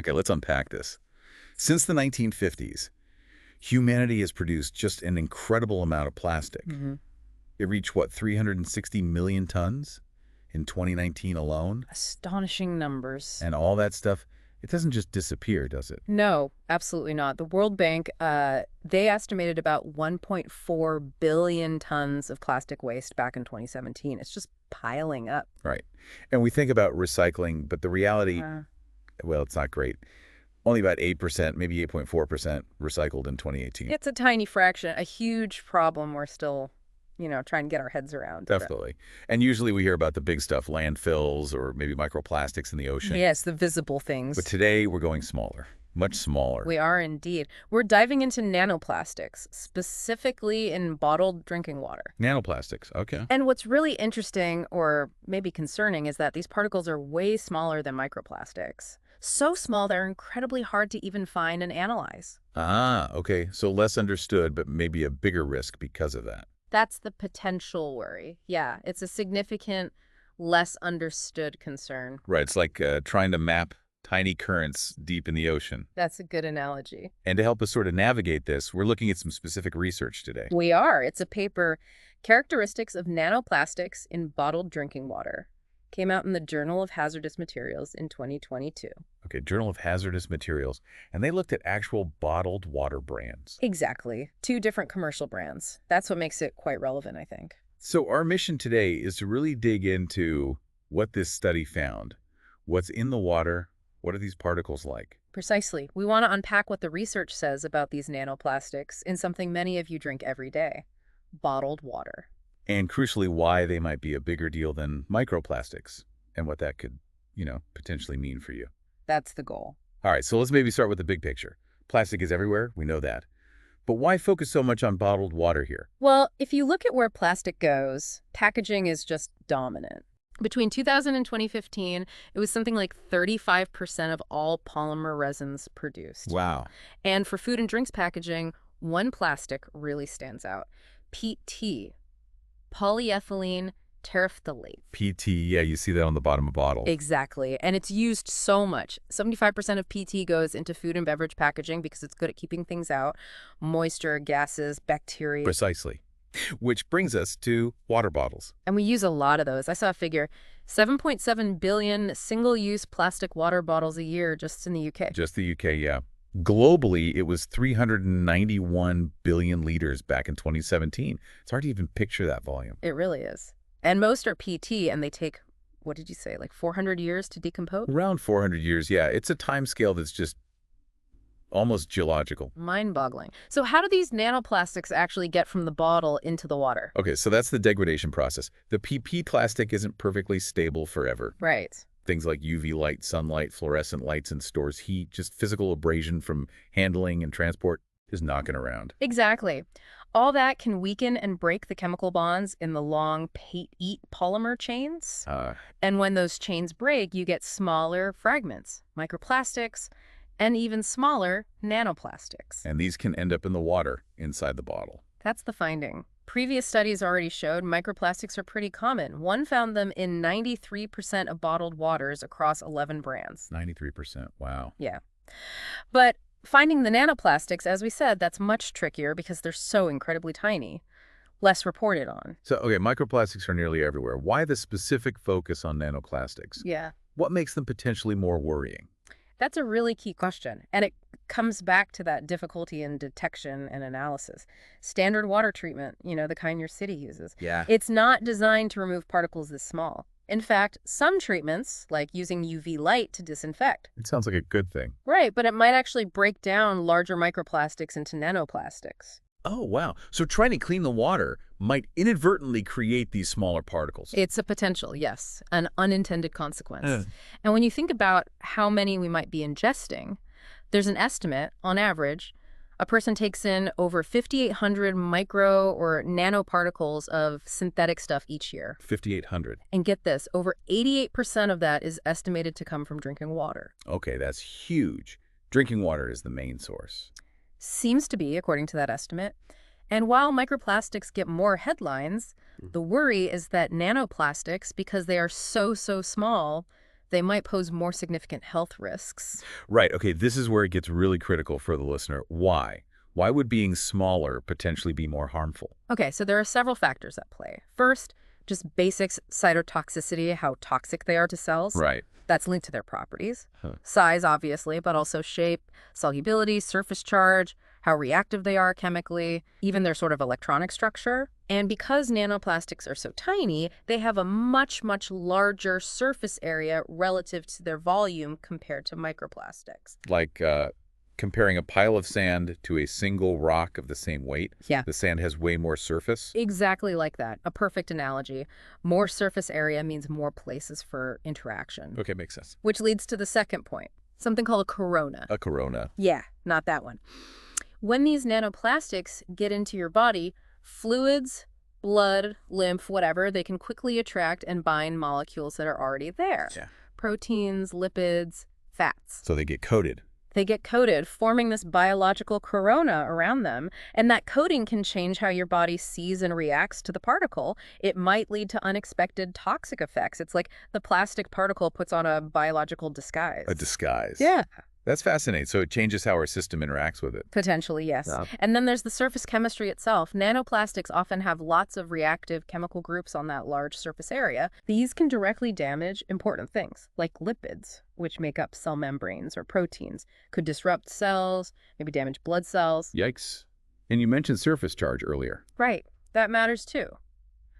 Okay, let's unpack this. Since the 1950s, humanity has produced just an incredible amount of plastic. It reached, what, 360 million tons in 2019 alone? Astonishing numbers. And all that stuff, it doesn't just disappear, does it? No, absolutely not. The World Bank, they estimated about 1.4 billion tons of plastic waste back in 2017. It's just piling up. Right. And we think about recycling, but the reality, well, it's not great. Only about 8%, maybe 8.4% recycled in 2018. It's a tiny fraction, a huge problem we're still, trying to get our heads around. Definitely. And usually we hear about the big stuff, landfills or maybe microplastics in the ocean. Yes, the visible things. But today we're going smaller, much smaller. We are indeed. We're diving into nanoplastics, specifically in bottled drinking water. Nanoplastics, okay. And what's really interesting, or maybe concerning, is that these particles are way smaller than microplastics. So small they're incredibly hard to even find and analyze. Ah, okay. So less understood, but maybe a bigger risk because of that. That's the potential worry. Yeah, it's a significant, less understood concern. Right. It's like trying to map tiny currents deep in the ocean. That's a good analogy. And to help us sort of navigate this, we're looking at some specific research today. We are. It's a paper, Characteristics of Nanoplastics in Bottled Drinking Water. Came out in the Journal of Hazardous Materials in 2022. Okay, Journal of Hazardous Materials. And they looked at actual bottled water brands. Exactly. 2 different commercial brands. That's what makes it quite relevant, I think. So our mission today is to really dig into what this study found. What's in the water? What are these particles like? Precisely. We want to unpack what the research says about these nanoplastics in something many of you drink every day, bottled water. And crucially, why they might be a bigger deal than microplastics and what that could, potentially mean for you. That's the goal. All right, so let's maybe start with the big picture. Plastic is everywhere, we know that. But why focus so much on bottled water here? Well, if you look at where plastic goes, packaging is just dominant. Between 2000 and 2015, it was something like 35% of all polymer resins produced. Wow. And for food and drinks packaging, one plastic really stands out. PT, polyethylene terephthalate. PT, yeah, you see that on the bottom of bottles. Exactly. And it's used so much. 75% of PT goes into food and beverage packaging because it's good at keeping things out. Moisture, gases, bacteria. Precisely. Which brings us to water bottles. And we use a lot of those. I saw a figure, 7.7 billion single-use plastic water bottles a year just in the UK. Just the UK, yeah. Globally, it was 391 billion liters back in 2017. It's hard to even picture that volume. It really is. And most are PT, and they take, what did you say, like 400 years to decompose? Around 400 years, yeah. It's a time scale that's just almost geological. Mind-boggling. So how do these nanoplastics actually get from the bottle into the water? Okay, so that's the degradation process. The PP plastic isn't perfectly stable forever. Right. Things like UV light, sunlight, fluorescent lights, and stores heat, just physical abrasion from handling and transport is knocking around. Exactly. All that can weaken and break the chemical bonds in the long pate-eat polymer chains. And when those chains break, you get smaller fragments, microplastics, and even smaller nanoplastics. And these can end up in the water inside the bottle. That's the finding. Previous studies already showed microplastics are pretty common. One found them in 93% of bottled waters across 11 brands. 93%, wow. Yeah. But finding the nanoplastics, as we said, that's much trickier because they're so incredibly tiny. Less reported on. So, okay, microplastics are nearly everywhere. Why the specific focus on nanoplastics? Yeah. What makes them potentially more worrying? That's a really key question, and it comes back to that difficulty in detection and analysis. Standard water treatment, the kind your city uses. Yeah. It's not designed to remove particles this small. In fact, some treatments, like using UV light to disinfect. It sounds like a good thing. Right, but it might actually break down larger microplastics into nanoplastics. Oh, wow. So trying to clean the water might inadvertently create these smaller particles. It's a potential, yes, an unintended consequence. And when you think about how many we might be ingesting, there's an estimate, on average, a person takes in over 5,800 micro or nanoparticles of synthetic stuff each year. 5,800. And get this, over 88% of that is estimated to come from drinking water. Okay, that's huge. Drinking water is the main source. Seems to be, according to that estimate. And while microplastics get more headlines, the worry is that nanoplastics, because they are so small, they might pose more significant health risks. Right. Okay, this is where it gets really critical for the listener. Why? Why would being smaller potentially be more harmful? Okay, so there are several factors at play. First, just basic cytotoxicity, how toxic they are to cells. Right. That's linked to their properties. Huh. Size, obviously, but also shape, solubility, surface charge, how reactive they are chemically, even their sort of electronic structure. And because nanoplastics are so tiny, they have a much, much larger surface area relative to their volume compared to microplastics. Like comparing a pile of sand to a single rock of the same weight. Yeah. The sand has way more surface. Exactly like that. A perfect analogy. More surface area means more places for interaction. Okay, makes sense. Which leads to the second point, something called a corona. A corona. Yeah, not that one. When these nanoplastics get into your body, fluids, blood, lymph, whatever, they can quickly attract and bind molecules that are already there. Yeah. Proteins, lipids, fats. So they get coated. They get coated, forming this biological corona around them, and that coating can change how your body sees and reacts to the particle. It might lead to unexpected toxic effects. It's like the plastic particle puts on a biological disguise. A disguise. Yeah. That's fascinating. So it changes how our system interacts with it. Potentially, yes. And then there's the surface chemistry itself. Nanoplastics often have lots of reactive chemical groups on that large surface area. These can directly damage important things, like lipids, which make up cell membranes, or proteins. Could disrupt cells, maybe damage blood cells. Yikes. And you mentioned surface charge earlier. Right. That matters too.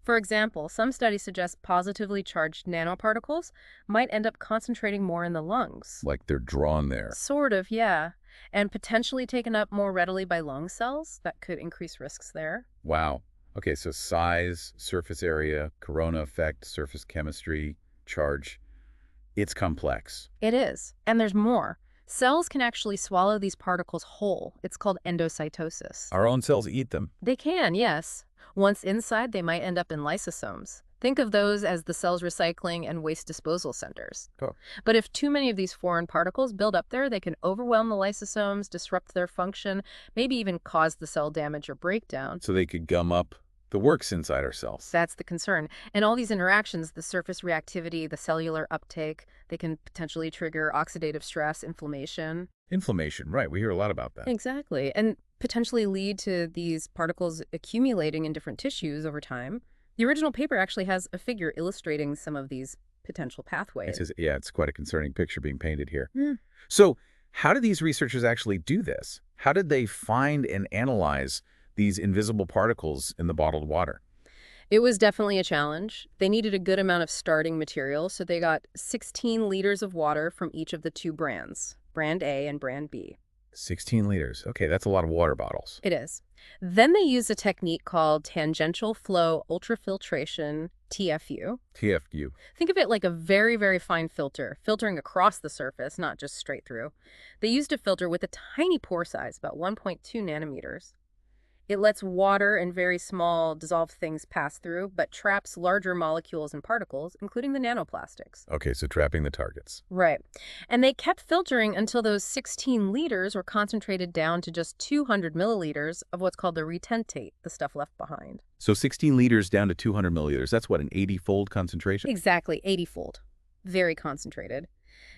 For example, some studies suggest positively charged nanoparticles might end up concentrating more in the lungs. Like they're drawn there. Sort of, yeah. And potentially taken up more readily by lung cells. That could increase risks there. Wow. Okay, so size, surface area, corona effect, surface chemistry, charge. It's complex. It is. And there's more. Cells can actually swallow these particles whole. It's called endocytosis. Our own cells eat them. They can, yes. Once inside, they might end up in lysosomes. Think of those as the cell's recycling and waste disposal centers. Oh. But if too many of these foreign particles build up there, they can overwhelm the lysosomes, disrupt their function, maybe even cause the cell damage or breakdown. So they could gum up the works inside our cells. That's the concern. And all these interactions, the surface reactivity, the cellular uptake, they can potentially trigger oxidative stress, inflammation. Inflammation, right. We hear a lot about that. Exactly. And potentially lead to these particles accumulating in different tissues over time. The original paper actually has a figure illustrating some of these potential pathways. It's quite a concerning picture being painted here. Mm. So how did these researchers actually do this? How did they find and analyze these invisible particles in the bottled water? It was definitely a challenge. They needed a good amount of starting material, so they got 16 liters of water from each of the two brands, brand A and brand B. 16 liters. Okay, that's a lot of water bottles. It is. Then they used a technique called tangential flow ultrafiltration, TFU. TFU. Think of it like a very, very fine filter, filtering across the surface, not just straight through. They used a filter with a tiny pore size, about 1.2 nanometers. It lets water and very small dissolved things pass through, but traps larger molecules and particles, including the nanoplastics. Okay, so trapping the targets. Right. And they kept filtering until those 16 liters were concentrated down to just 200 milliliters of what's called the retentate, the stuff left behind. So 16 liters down to 200 milliliters. That's what, an 80-fold concentration? Exactly, 80-fold. Very concentrated.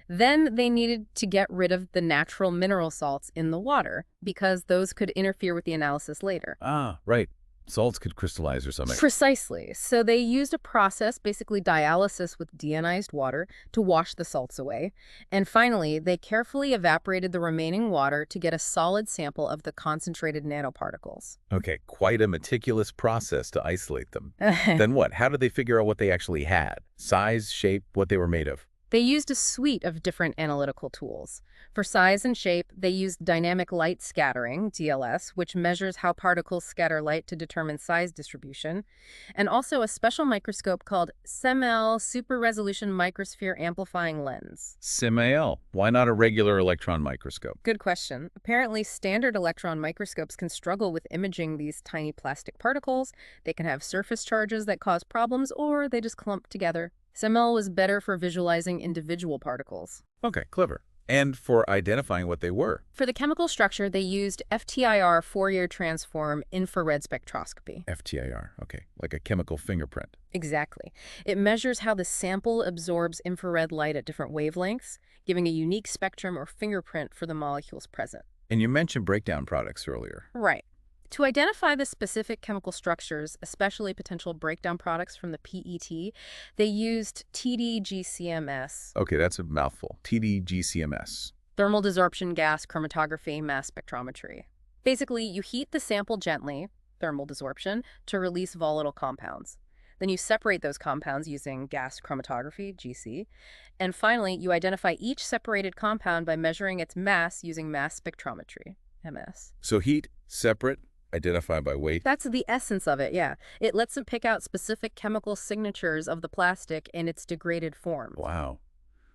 Then they needed to get rid of the natural mineral salts in the water because those could interfere with the analysis later. Ah, right. Salts could crystallize or something. Precisely. So they used a process, basically dialysis with deionized water, to wash the salts away. And finally, they carefully evaporated the remaining water to get a solid sample of the concentrated nanoparticles. Okay, quite a meticulous process to isolate them. Then what? How did they figure out what they actually had? Size, shape, what they were made of? They used a suite of different analytical tools. For size and shape, they used dynamic light scattering, DLS, which measures how particles scatter light to determine size distribution, and also a special microscope called SEML, Super Resolution Microsphere Amplifying Lens. SEML. Why not a regular electron microscope? Good question. Apparently, standard electron microscopes can struggle with imaging these tiny plastic particles. They can have surface charges that cause problems, or they just clump together. SEML was better for visualizing individual particles. Okay, clever. And for identifying what they were. For the chemical structure, they used FTIR Fourier transform infrared spectroscopy. FTIR, okay, like a chemical fingerprint. Exactly. It measures how the sample absorbs infrared light at different wavelengths, giving a unique spectrum or fingerprint for the molecules present. And you mentioned breakdown products earlier. Right. To identify the specific chemical structures, especially potential breakdown products from the PET, they used TDGCMS, Okay, that's a mouthful. TDGCMS. thermal desorption gas chromatography-mass spectrometry. Basically, you heat the sample gently, thermal desorption, to release volatile compounds. Then you separate those compounds using gas chromatography, GC. And finally, you identify each separated compound by measuring its mass using mass spectrometry, MS. So heat, separate, identify by weight. That's the essence of it, yeah. It lets them pick out specific chemical signatures of the plastic in its degraded form. Wow,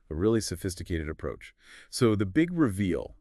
a really sophisticated approach. So the big reveal,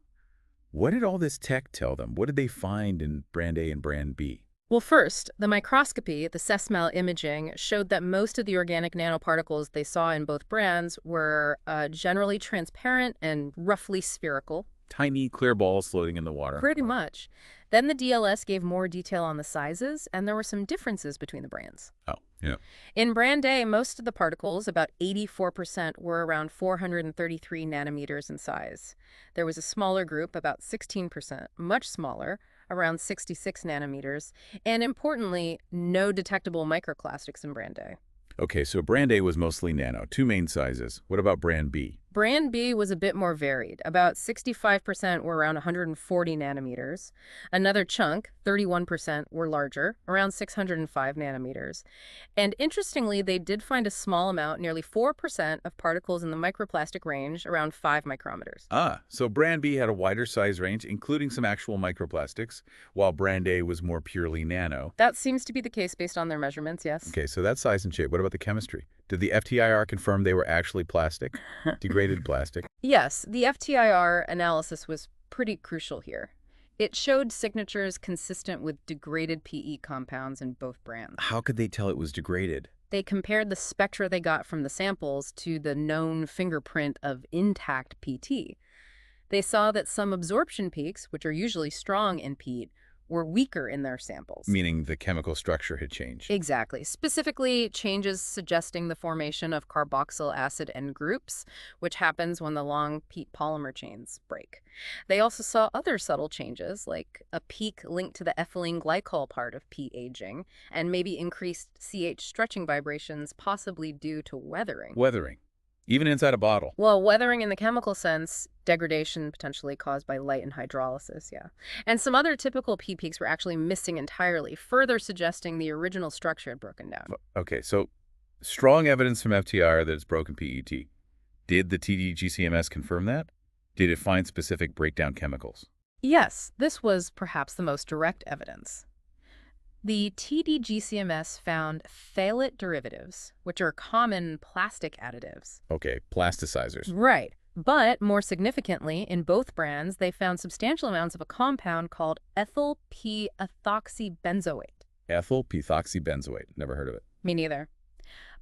what did all this tech tell them? What did they find in brand A and brand B? Well, first, the microscopy, the SESMAL imaging, showed that most of the organic nanoparticles they saw in both brands were generally transparent and roughly spherical. Tiny, clear balls floating in the water. Pretty much. Then the DLS gave more detail on the sizes, and there were some differences between the brands. Oh, yeah. In brand A, most of the particles, about 84%, were around 433 nanometers in size. There was a smaller group, about 16%, much smaller, around 66 nanometers, and importantly, no detectable microplastics in brand A. Okay, so brand A was mostly nano, two main sizes. What about brand B? Brand B was a bit more varied. About 65% were around 140 nanometers. Another chunk, 31%, were larger, around 605 nanometers. And interestingly, they did find a small amount, nearly 4%, of particles in the microplastic range, around 5 micrometers. Ah, so brand B had a wider size range, including some actual microplastics, while brand A was more purely nano. That seems to be the case based on their measurements, yes. Okay, so that's size and shape. What about the chemistry? Did the FTIR confirm they were actually plastic? Degraded plastic? Yes, the FTIR analysis was pretty crucial here. It showed signatures consistent with degraded PE compounds in both brands. How could they tell it was degraded? They compared the spectra they got from the samples to the known fingerprint of intact PT. They saw that some absorption peaks, which are usually strong in peat, were weaker in their samples. Meaning the chemical structure had changed. Exactly. Specifically, changes suggesting the formation of carboxyl acid end groups, which happens when the long peat polymer chains break. They also saw other subtle changes, like a peak linked to the ethylene glycol part of peat aging, and maybe increased CH stretching vibrations, possibly due to weathering. Weathering. Even inside a bottle. Well, weathering in the chemical sense, degradation potentially caused by light and hydrolysis, yeah. And some other typical P peaks were actually missing entirely, further suggesting the original structure had broken down. Okay, so strong evidence from FTR that it's broken PET. Did the TDGCMS confirm that? Did it find specific breakdown chemicals? Yes, this was perhaps the most direct evidence. The TDGCMS found phthalate derivatives, which are common plastic additives. Okay, plasticizers. Right. But more significantly, in both brands, they found substantial amounts of a compound called ethyl p-ethoxybenzoate. Ethyl p-ethoxybenzoate. Never heard of it. Me neither.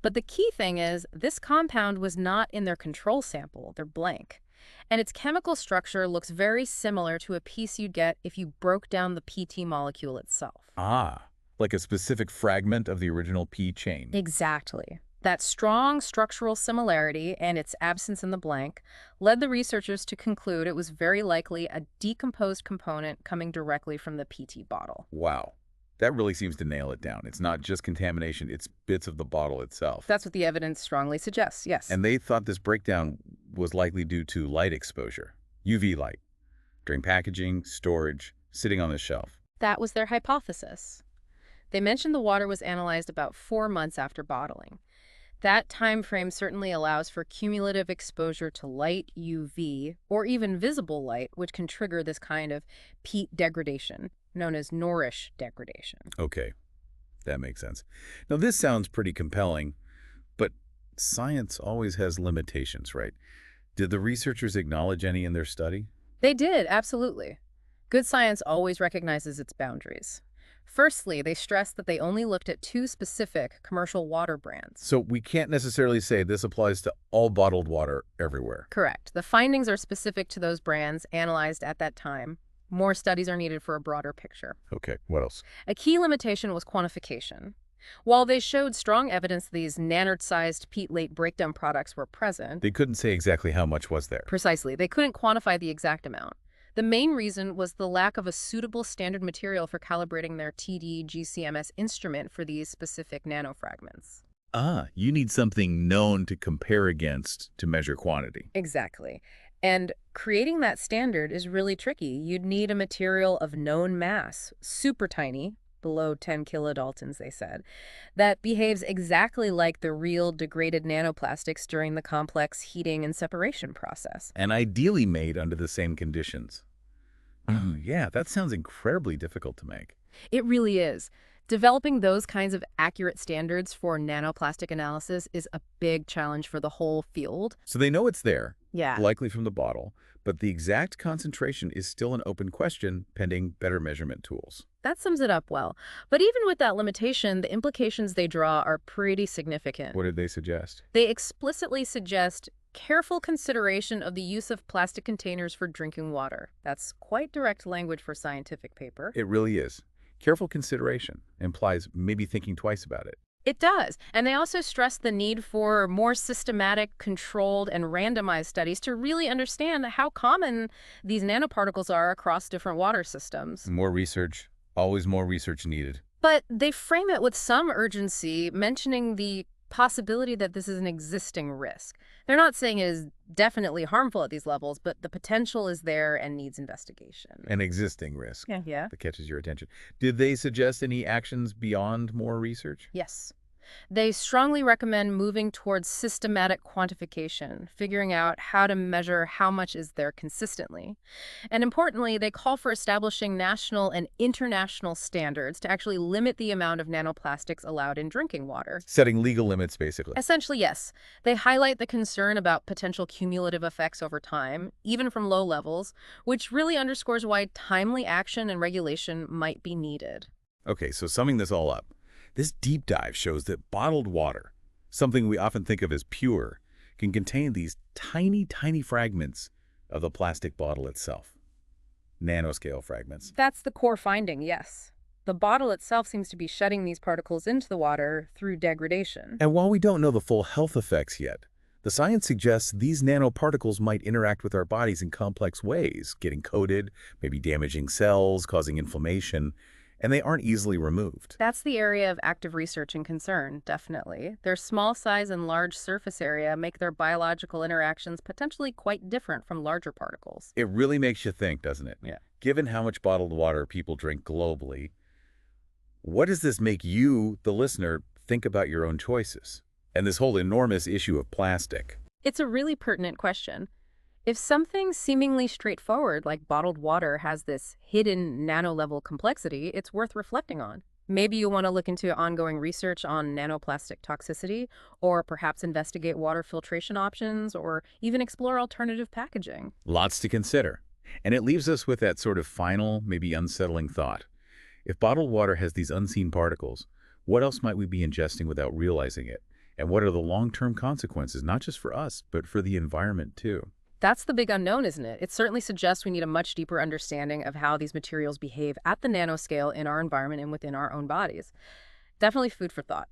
But the key thing is, this compound was not in their control sample, they're blank. And its chemical structure looks very similar to a piece you'd get if you broke down the PT molecule itself. Ah, like a specific fragment of the original P chain. Exactly. That strong structural similarity and its absence in the blank led the researchers to conclude it was very likely a decomposed component coming directly from the PT bottle. Wow. That really seems to nail it down. It's not just contamination, it's bits of the bottle itself. That's what the evidence strongly suggests, yes. And they thought this breakdown was likely due to light exposure, UV light, during packaging, storage, sitting on the shelf. That was their hypothesis. They mentioned the water was analyzed about 4 months after bottling. That time frame certainly allows for cumulative exposure to light, UV, or even visible light, which can trigger this kind of peat degradation, known as Norrish degradation. Okay, that makes sense. Now, this sounds pretty compelling, but science always has limitations, right? Did the researchers acknowledge any in their study? They did, absolutely. Good science always recognizes its boundaries. Firstly, they stressed that they only looked at two specific commercial water brands. So we can't necessarily say this applies to all bottled water everywhere. Correct. The findings are specific to those brands analyzed at that time. More studies are needed for a broader picture. Okay, what else? A key limitation was quantification. While they showed strong evidence these nanite-sized peat-late breakdown products were present, They couldn't say exactly how much was there. precisely, they couldn't quantify the exact amount. The main reason was the lack of a suitable standard material for calibrating their TD-GCMS instrument for these specific nanofragments. You need something known to compare against to measure quantity. Exactly. And creating that standard is really tricky. You'd need a material of known mass, super tiny, below 10 kilodaltons, they said, that behaves exactly like the real degraded nanoplastics during the complex heating and separation process. And ideally made under the same conditions. Oh, yeah, that sounds incredibly difficult to make. It really is. Developing those kinds of accurate standards for nanoplastic analysis is a big challenge for the whole field. So they know it's there, Yeah. likely from the bottle, but the exact concentration is still an open question pending better measurement tools. That sums it up well. But even with that limitation, the implications they draw are pretty significant. What did they suggest? They explicitly suggest careful consideration of the use of plastic containers for drinking water. That's quite direct language for scientific paper. It really is. Careful consideration implies maybe thinking twice about it. It does. And they also stress the need for more systematic, controlled, and randomized studies to really understand how common these nanoparticles are across different water systems. More research, always more research needed. But they frame it with some urgency, mentioning the possibility that this is an existing risk. They're not saying it is definitely harmful at these levels, but the potential is there and needs investigation. An existing risk Yeah. that catches your attention. Did they suggest any actions beyond more research? Yes. They strongly recommend moving towards systematic quantification, figuring out how to measure how much is there consistently. And importantly, they call for establishing national and international standards to actually limit the amount of nanoplastics allowed in drinking water. Setting legal limits, basically. Essentially, yes. They highlight the concern about potential cumulative effects over time, even from low levels, which really underscores why timely action and regulation might be needed. Okay, so summing this all up, this deep dive shows that bottled water, something we often think of as pure, can contain these tiny, tiny fragments of the plastic bottle itself. Nanoscale fragments. That's the core finding, yes. The bottle itself seems to be shedding these particles into the water through degradation. And while we don't know the full health effects yet, the science suggests these nanoparticles might interact with our bodies in complex ways, getting coated, maybe damaging cells, causing inflammation, and they aren't easily removed. That's the area of active research and concern, definitely. Their small size and large surface area make their biological interactions potentially quite different from larger particles. It really makes you think, doesn't it? Yeah. Given how much bottled water people drink globally, what does this make you, the listener, think about your own choices? And this whole enormous issue of plastic. It's a really pertinent question. If something seemingly straightforward like bottled water has this hidden nano-level complexity, it's worth reflecting on. Maybe you want to look into ongoing research on nanoplastic toxicity, or perhaps investigate water filtration options, or even explore alternative packaging. Lots to consider. And it leaves us with that sort of final, maybe unsettling thought. If bottled water has these unseen particles, what else might we be ingesting without realizing it? And what are the long-term consequences, not just for us, but for the environment too? That's the big unknown, isn't it? It certainly suggests we need a much deeper understanding of how these materials behave at the nanoscale in our environment and within our own bodies. Definitely food for thought.